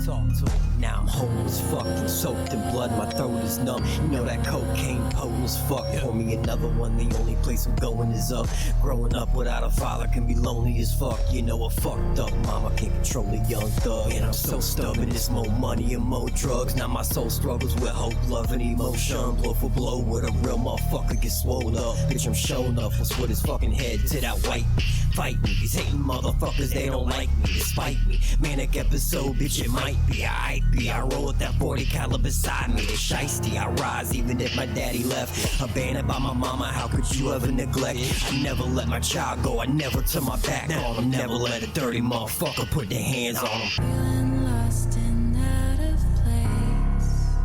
Talk to him. Now I'm whole as fuck and soaked in blood, my throat is numb. You know that cocaine potent as fuck. Pour me another one, the only place I'm going is up. Growing up without a father can be lonely as fuck. You know a fucked up mama can't control a young thug. And I'm so stubborn, it's more money and more drugs. Now my soul struggles with hope, love and emotion. Blow for blow with a real motherfucker get swole up. Bitch, I'm showing up, what's with his fucking head to that white. Fight me, these hating motherfuckers, they don't like me, despite me. Manic episode, bitch, it might be, I be. I roll with that 40 caliber beside me, the shiesty. I rise even if my daddy left. Abandoned by my mama, how could you ever neglect? I never let my child go, I never turn my back on him. Never let a dirty motherfucker put their hands on him. Feeling lost and out of place.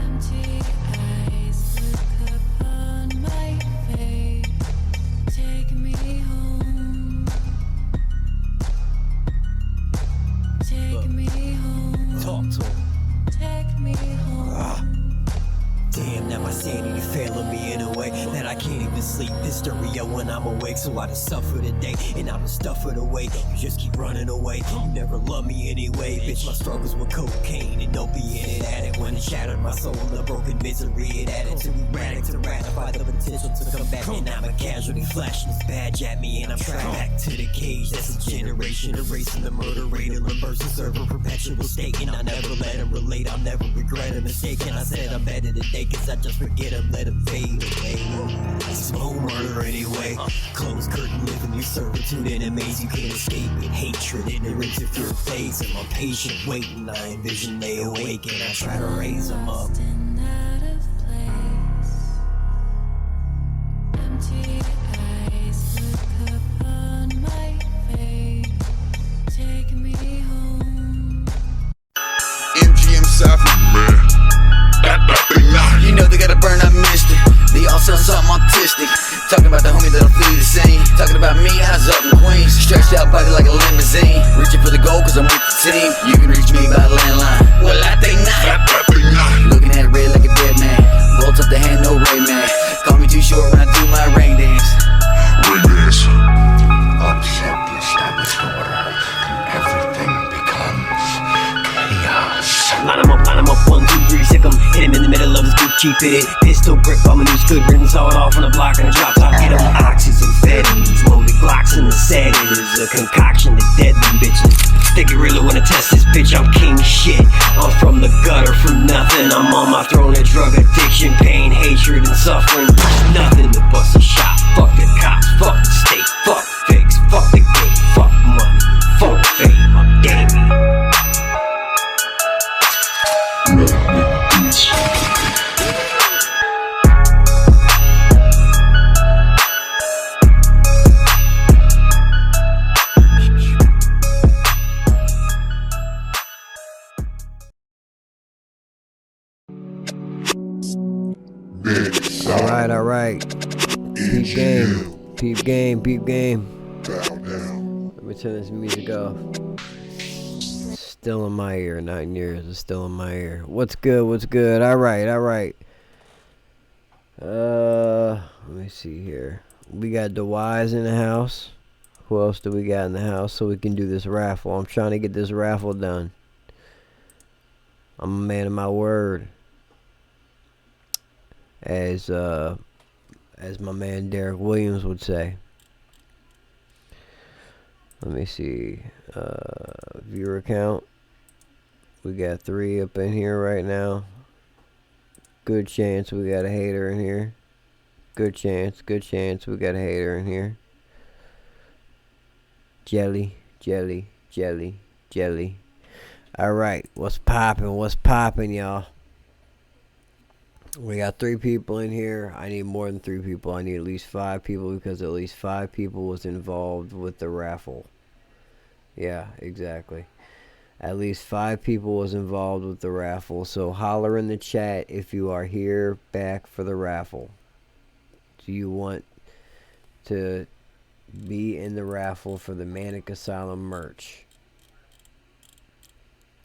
Empty eyes look upon my face. Take me home. Take me home. Talk to him. Take me home. Damn, now my sanity failing me in a way that I can't even sleep. Hysteria when I'm awake, so I just suffer today and I just stuff it away. You just keep running away, you never love me anyway. Bitch, my struggles with cocaine and opiate it addict. When it shattered my soul, the broken misery it added to erratic to ratify the potential to come back. And I'm a casualty flashing this badge at me and I'm trapped back to the cage. That's a generation erasing the murder rate and reversing server perpetual state. And I never let him relate, I'll never regret a mistake. And I said I'm better today cause I just forget him, let him fade away. It's no murder anyway. Closed curtain, living your servitude in a maze. You can't escape it. Hatred, ignorance if you're facing. I'm patient, waiting. I envision they awake and I try to raise them up. Lost and out of place. Empty eyes look upon my face. Take me home. MGM South, man. You know they gotta burn, I missed it. They all sound something autistic. Talking about the homie that'll feel the same. Talking about me, I was up in Queens. Stretched out body like a limousine. Reaching for the goal cause I'm with the team. You can reach me by landline. Well, I think not. Looking at it red like a dead man. Bolt up the hand, no Ray Man. Call me too short when I do my ring dance. Upset the established order, and everything becomes chaos. Line him up, 1, 2, 3, sick him. Hit him in the middle of his Gucci fitted. Pistol grip, I'm a new good written, saw it off on the block and a drop top. Hit him with oxys and amphetamines, loaded Glocks in the set. It is a concoction to dead them bitches. Think you really wanna test this bitch, I'm king shit. I'm from the gutter, from nothing. I'm on my throne of drug addiction, pain, hatred, and suffering. Nothing to bust a shot, fuck the cops, fuck the state, fuck fakes, fuck the game, fuck money, fuck fame, I'm gaming. Alright. Peep game. Let me turn this music off. Still in my ear, not in yours, it's still in my ear. What's good? Alright. Let me see here. We got the Wise in the house. Who else do we got in the house so we can do this raffle? I'm trying to get this raffle done. I'm a man of my word. As my man Derek Williams would say. Let me see. Viewer count. We got 3 up in here right now. Good chance we got a hater in here. Good chance we got a hater in here. Jelly. Alright, what's poppin', y'all? We got 3 people in here. I need more than 3 people. I need at least 5 people because at least 5 people was involved with the raffle. Yeah, exactly. At least 5 people was involved with the raffle. So holler in the chat if you are here back for the raffle. Do you want to be in the raffle for the Manic Asylum merch?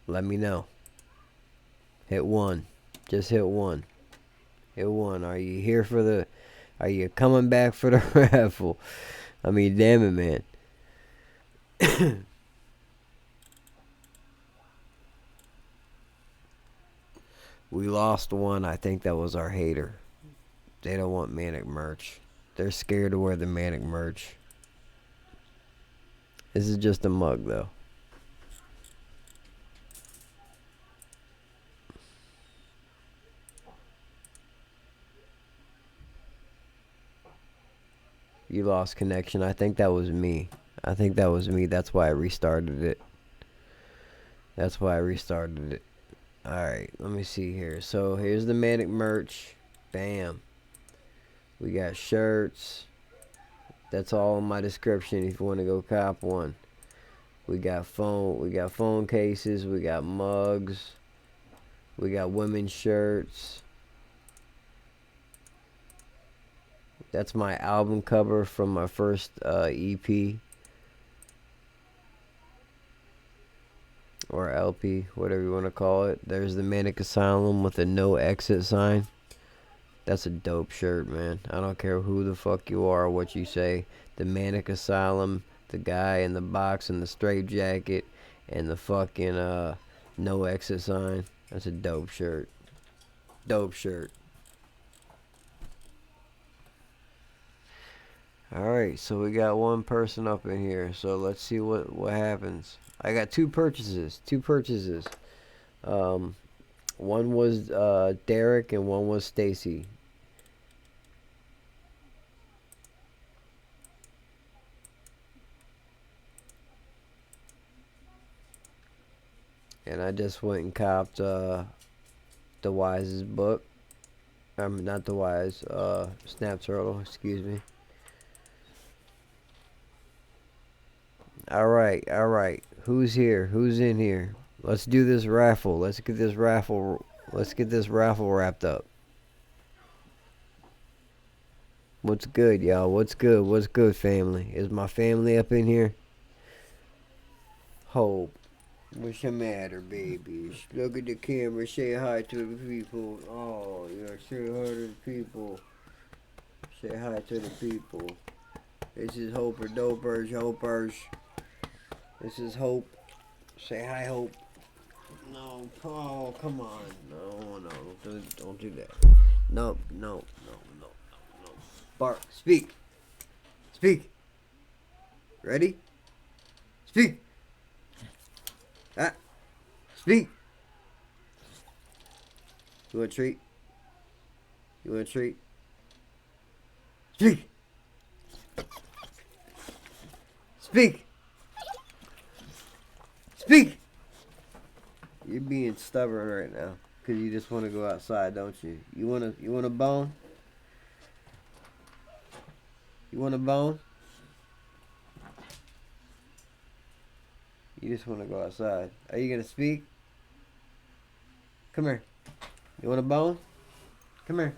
Let me know. Hit 1. Just hit 1. Hit 1. Are you here for the... Are you coming back for the raffle? I mean, damn it, man. We lost one. I think that was our hater. They don't want Manik merch. They're scared to wear the Manik merch. This is just a mug, though. You lost connection. I think that was me. I think that was me. That's why I restarted it. That's why I restarted it. Alright, let me see here. So, here's the Manik merch. Bam. We got shirts. That's all in my description if you want to go cop one. We got phone cases. We got mugs. We got women's shirts. That's my album cover from my first EP. Or LP, whatever you want to call it. There's the ManikAsylum with a no exit sign. That's a dope shirt, man. I don't care who the fuck you are or what you say. The ManikAsylum, the guy in the box and the straight jacket, and the fucking no exit sign. That's a dope shirt. Dope shirt. Alright, so we got one person up in here. So let's see what happens. I got two purchases. One was Derek and one was Stacy. And I just went and copped the Wise's book. Not the Wise, Snap Turtle, excuse me. Alright. Who's here? Who's in here? Let's do this raffle. Let's get this raffle wrapped up. What's good, y'all? What's good, family? Is my family up in here? Hope. What's the matter, babies? Look at the camera. Say hi to the people. Oh, yeah. Say hi to the people. Say hi to the people. This is Hope or Hopers. This is Hope. Say hi, Hope. No, oh, come on. No, don't do that. No. Bark. Speak. Ready? Speak. Speak. You want a treat? Speak. You're being stubborn right now, cause you just want to go outside, don't you? You want a bone? You want a bone? You just want to go outside. Are you gonna speak? Come here. You want a bone? Come here.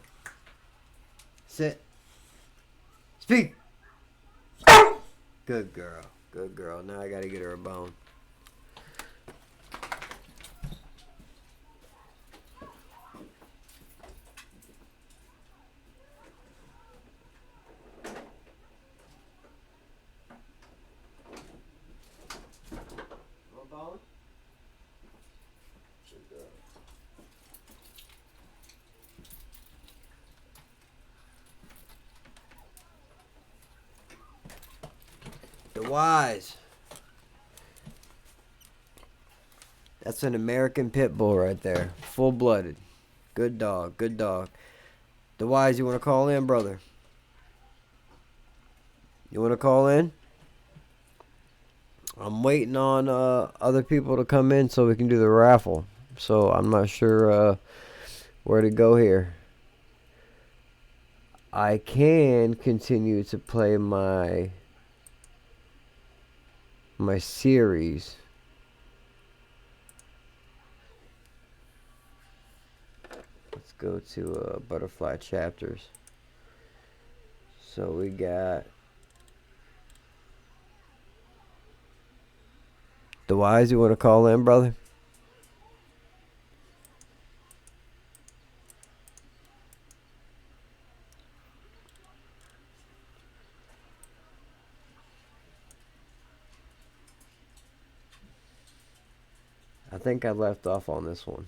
Sit. Speak. Good girl. Now I gotta get her a bone. The Wise. That's an American pit bull right there. Full-blooded. Good dog. The Wise, you want to call in, brother? You want to call in? I'm waiting on other people to come in so we can do the raffle. So I'm not sure where to go here. I can continue to play my series. Let's go to Butterfly Chapters. So we got The Wise. You want to call in, brother? I think I left off on this one.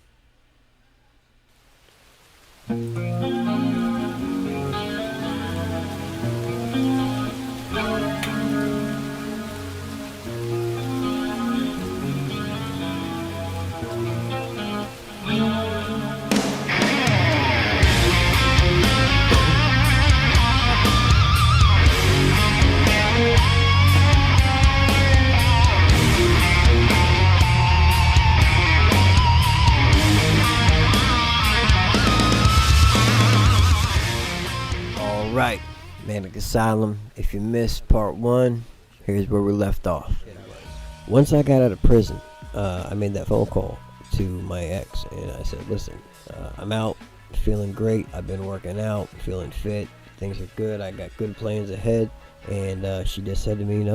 ManikAsylum. If you missed part 1, here's where we left off. Once I got out of prison, I made that phone call to my ex, and I said, listen, I'm out, feeling great, I've been working out, feeling fit, things are good, I got good plans ahead. And she just said to me,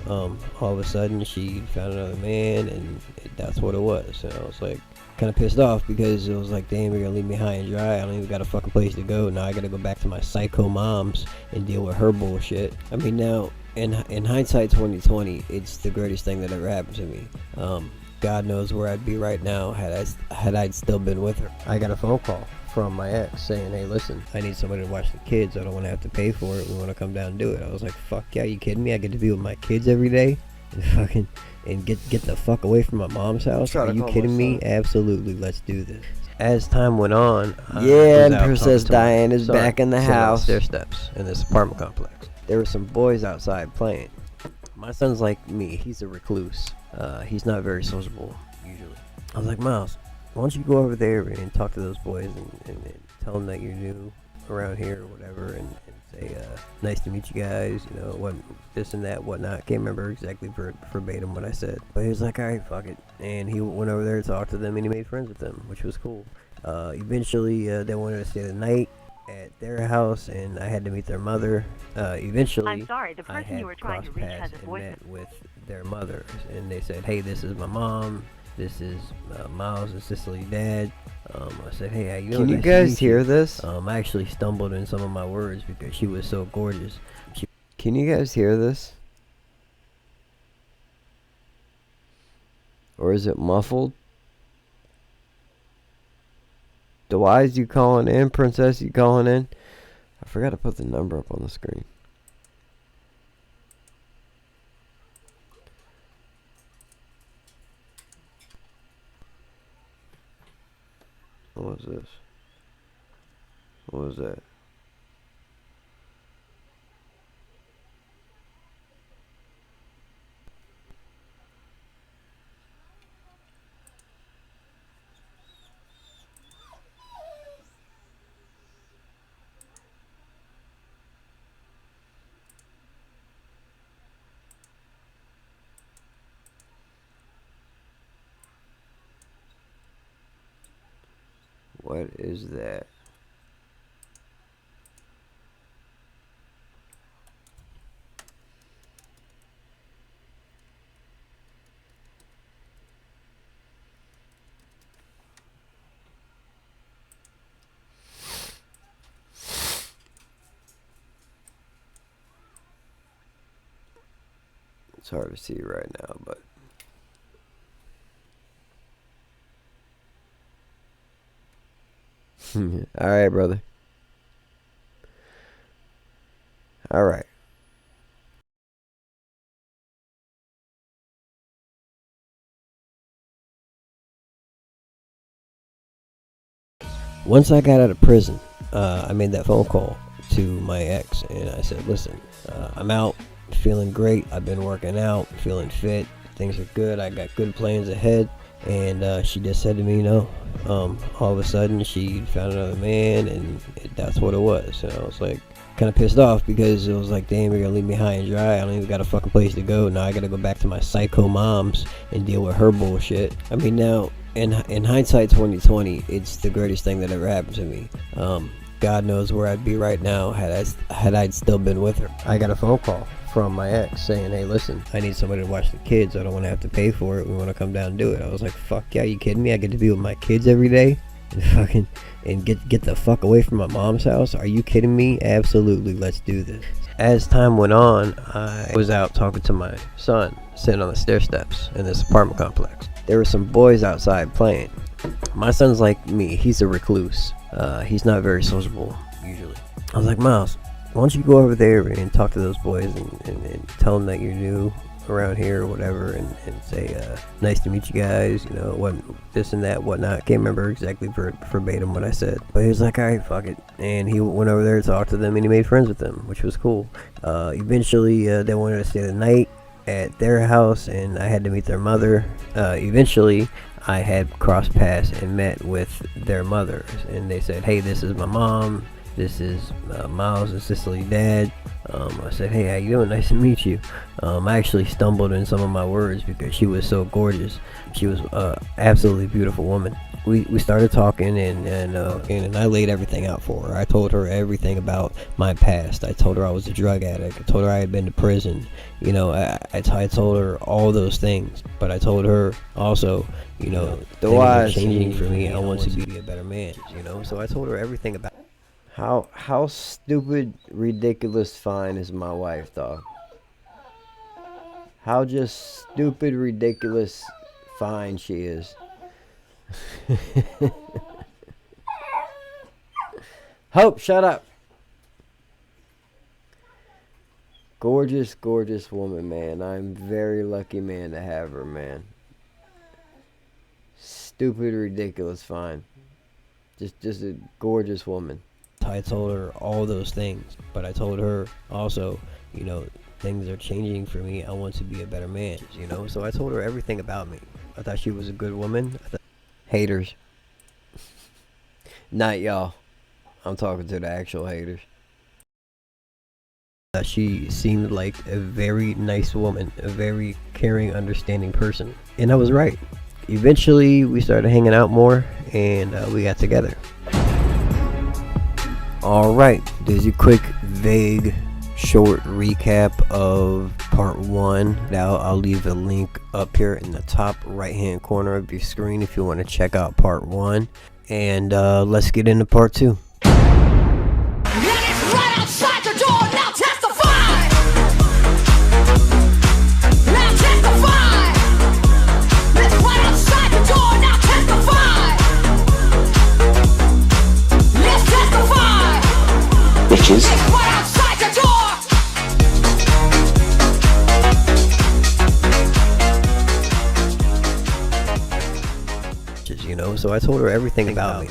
all of a sudden she found another man, and that's what it was. And I was like, kind of pissed off, because it was like, damn, you're gonna leave me high and dry. I don't even got a fucking place to go. Now I gotta go back to my psycho mom's and deal with her bullshit. I mean, now in hindsight 2020, it's the greatest thing that ever happened to me. God knows where I'd be right now had I still been with her. I got a phone call from my ex saying, hey, listen, I need somebody to watch the kids. I don't want to have to pay for it. We want to come down and do it. I was like, fuck yeah, you kidding me? I get to be with my kids every day and get the fuck away from my mom's house. Are you kidding me? Absolutely, let's do this. As time went on, Princess Diane is back in the house. Stair steps in this apartment complex. There were some boys outside playing. My son's like me. He's a recluse. He's not very sociable usually. I was like, Miles, why don't you go over there and talk to those boys and tell them that you're new around here or whatever, and say, nice to meet you guys, you know, what, this and that, whatnot. Can't remember exactly verbatim what I said. But he was like, alright, fuck it. And he went over there to talk to them, and he made friends with them, which was cool. Eventually, they wanted to stay the night at their house, and I had to meet their mother. Eventually, I'm sorry, the person you were trying to reach has a voice. Met with their mother, and they said, hey, this is my mom. This is Miles and Cicely's dad. I said, hey, how you doing? Can you guys hear this? I actually stumbled in some of my words because she was so gorgeous. Can you guys hear this? Or is it muffled? Dwight, you calling in? Princess, you calling in? I forgot to put the number up on the screen. What was this? What was that? What is that? It's hard to see right now, but alright, brother. Alright. Once I got out of prison, I made that phone call to my ex, and I said, listen, I'm out, feeling great, I've been working out, feeling fit, things are good, I got good plans ahead. And she just said to me, all of a sudden she found another man, and that's what it was. And I was like, kind of pissed off, because it was like, damn, you're gonna leave me high and dry. I don't even got a fucking place to go. Now I gotta go back to my psycho mom's and deal with her bullshit. I mean, now in hindsight 2020, it's the greatest thing that ever happened to me. God knows where I'd be right now had I still been with her. I got a phone call from my ex saying, hey, listen, I need somebody to watch the kids. I don't want to have to pay for it. We want to come down and do it. I was like, fuck yeah, you kidding me? I get to be with my kids every day and get the fuck away from my mom's house. Are you kidding me? Absolutely, let's do this. As time went on, I was out talking to my son, sitting on the stair steps in this apartment complex. There were some boys outside playing. My son's like me. He's a recluse. He's not very sociable usually. I was like, Miles, why don't you go over there and talk to those boys and tell them that you're new around here or whatever, and say, nice to meet you guys, you know, what, this and that, whatnot. Can't remember exactly verbatim what I said. But he was like, alright, fuck it. And he went over there to talk to them, and he made friends with them, which was cool. Eventually, they wanted to stay the night at their house, and I had to meet their mother. Eventually, I had crossed paths and met with their mothers, and they said, hey, this is my mom. This is Miles and Cicely's dad. I said, hey, how you doing? Nice to meet you. I actually stumbled in some of my words because she was so gorgeous. She was absolutely beautiful woman. We started talking, and I laid everything out for her. I told her everything about my past. I told her I was a drug addict. I told her I had been to prison. You know, I told her all those things. But I told her also, you know, things are changing for me. I want to be a better man. You know, so I told her everything about. How stupid, ridiculous fine is my wife, dog? How just stupid, ridiculous fine she is. Hope, shut up. Gorgeous, gorgeous woman, man. I'm very lucky, man, to have her, man. Stupid, ridiculous fine. Just a gorgeous woman. I told her all those things, but I told her also, you know, things are changing for me. I want to be a better man, you know. So I told her everything about me. I thought she was a good woman. Haters. Not y'all. I'm talking to the actual haters. She seemed like a very nice woman, a very caring, understanding person. And I was right. Eventually, we started hanging out more, and we got together. Alright, there's a quick, vague, short recap of part 1. Now, I'll leave a link up here in the top right-hand corner of your screen if you want to check out part 1. And let's get into part 2. Bitches. You know, so I told her everything about me,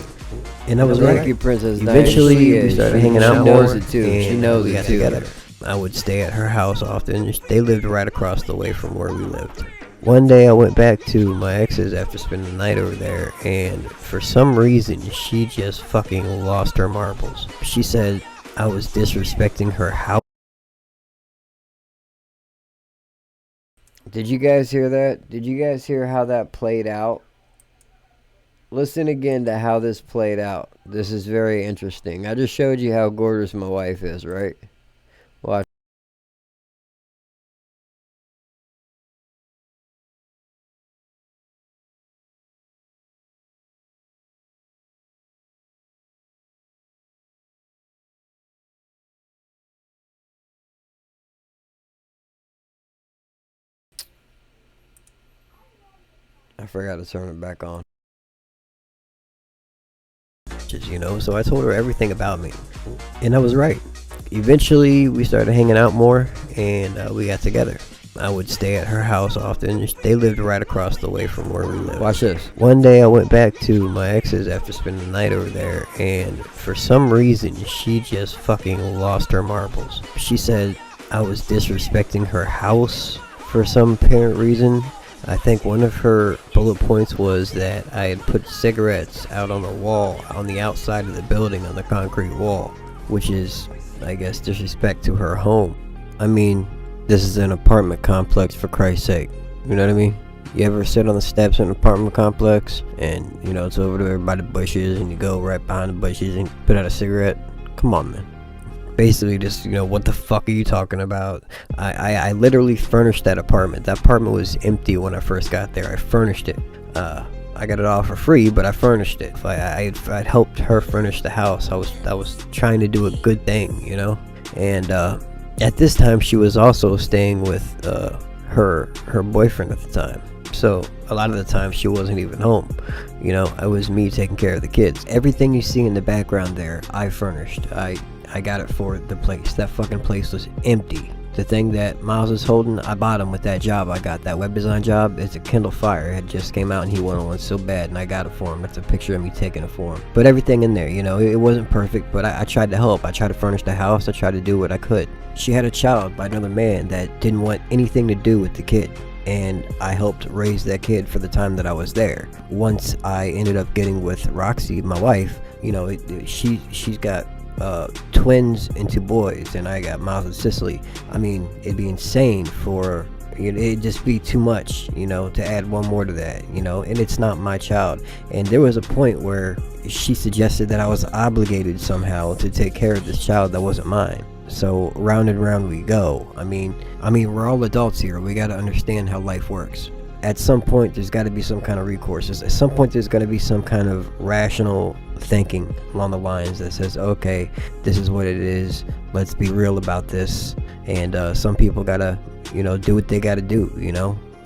and I was right. Princess. Eventually, we started hanging out more. She knows it too. She knows we it got too. together. I would stay at her house often. They lived right across the way from where we lived. One day I went back to my ex's after spending the night over there, and for some reason she just fucking lost her marbles. She said I was disrespecting her house. Did you guys hear that? Did you guys hear how that played out? Listen again to how this played out. This is very interesting. I just showed you how gorgeous my wife is, right? Watch. I forgot to turn it back on. You know, so I told her everything about me, and I was right. Eventually, we started hanging out more, and we got together. I would stay at her house often. They lived right across the way from where we lived. Watch this. One day I went back to my ex's after spending the night over there, and for some reason she just fucking lost her marbles. She said I was disrespecting her house for some apparent reason. I think one of her bullet points was that I had put cigarettes out on the wall, on the outside of the building, on the concrete wall, which is, I guess, disrespect to her home. I mean, this is an apartment complex, for Christ's sake. You know what I mean? You ever sit on the steps in an apartment complex and, you know, it's over there by the bushes and you go right behind the bushes and put out a cigarette? Come on, man. Basically just, you know, what the fuck are you talking about? I literally furnished that apartment. That apartment was empty when I first got there. I furnished it. I got it all for free, but I furnished it. I'd helped her furnish the house. I was trying to do a good thing, you know? And at this time she was also staying with her boyfriend at the time. So a lot of the time she wasn't even home. You know, it was me taking care of the kids. Everything you see in the background there, I furnished. I got it for the place. That fucking place was empty. The thing that Miles is holding, I bought him with that job I got. That web design job, it's a Kindle Fire. It had just came out and he wanted one so bad, and I got it for him. That's a picture of me taking it for him. But everything in there, you know, it wasn't perfect, but I tried to help. I tried to furnish the house. I tried to do what I could. She had a child by another man that didn't want anything to do with the kid, and I helped raise that kid for the time that I was there. Once I ended up getting with Roxy, my wife, you know, she's got twins and 2 boys, and I got Miles and Sicily. I mean, it'd be insane for, it'd just be too much, to add one more to that, and it's not my child. And there was a point where she suggested that I was obligated somehow to take care of this child that wasn't mine. So round and round we go. I mean, we're all adults here. We got to understand how life works. At some point, there's got to be some kind of recourse. At some point, there's going to be some kind of rational thinking along the lines that says, okay, this is what it is. Let's be real about this. And some people got to, do what they got to do,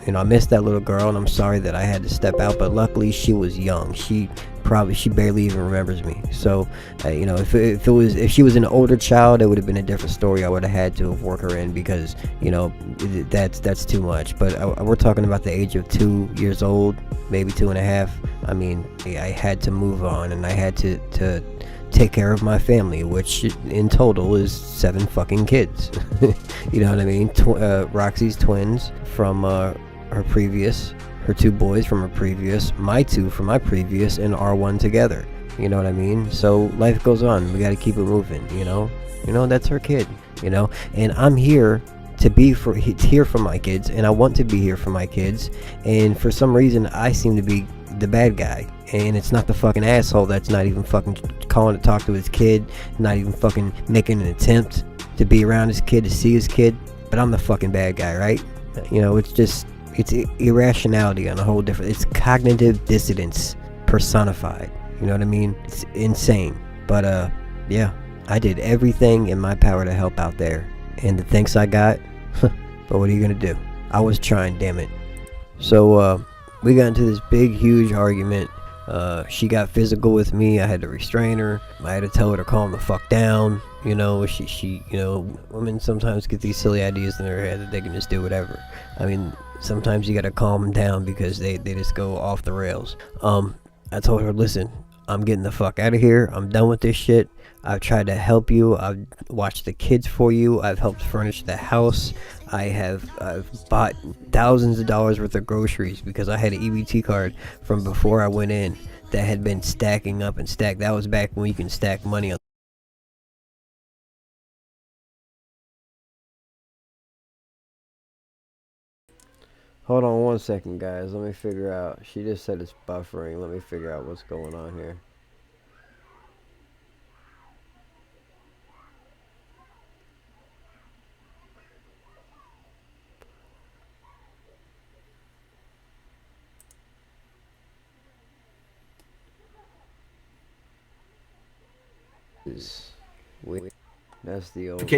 I missed that little girl, and I'm sorry that I had to step out, but luckily she was young. She barely even remembers me. So if she was an older child, it would have been a different story. I would have had to have worked her in, because that's too much. But we're talking about the age of 2 years old, maybe 2.5. I mean, I had to move on, and I had to take care of my family, which in total is 7 fucking kids. You know what I mean? Roxy's twins from her previous, her 2 boys from her previous, my 2 from my previous, and our 1 together. You know what I mean? So life goes on. We got to keep it moving. That's her kid. And I'm here to be here for my kids, and I want to be here for my kids. And for some reason, I seem to be the bad guy, and it's not the fucking asshole that's not even fucking calling to talk to his kid, not even fucking making an attempt to be around his kid, to see his kid. But I'm the fucking bad guy, right? It's irrationality on a whole different, it's cognitive dissonance personified. You know what I mean? It's insane. But yeah, I did everything in my power to help out there, and the thanks I got, but what are you gonna do? I was trying, damn it. So we got into this big huge argument. She got physical with me. I had to restrain her. I had to tell her to calm the fuck down. She women sometimes get these silly ideas in their head that they can just do whatever. I mean, sometimes you gotta calm them down, because they just go off the rails. I told her, listen, I'm getting the fuck out of here. I'm done with this shit. I've tried to help you. I've watched the kids for you. I've helped furnish the house. I've bought thousands of dollars worth of groceries, because I had an EBT card from before I went in that had been stacking up and stacked. That was back when you can stack money on. Hold on one second, guys. Let me figure out. She just said it's buffering. Let me figure out what's going on here. That's the old.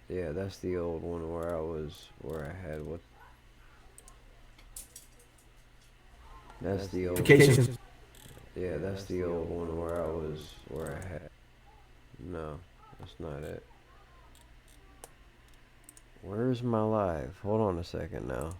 Yeah, that's the old one where I had what. That's the old. Yeah, that's the old one where I had. No, that's not it. Where's my live? Hold on a second now.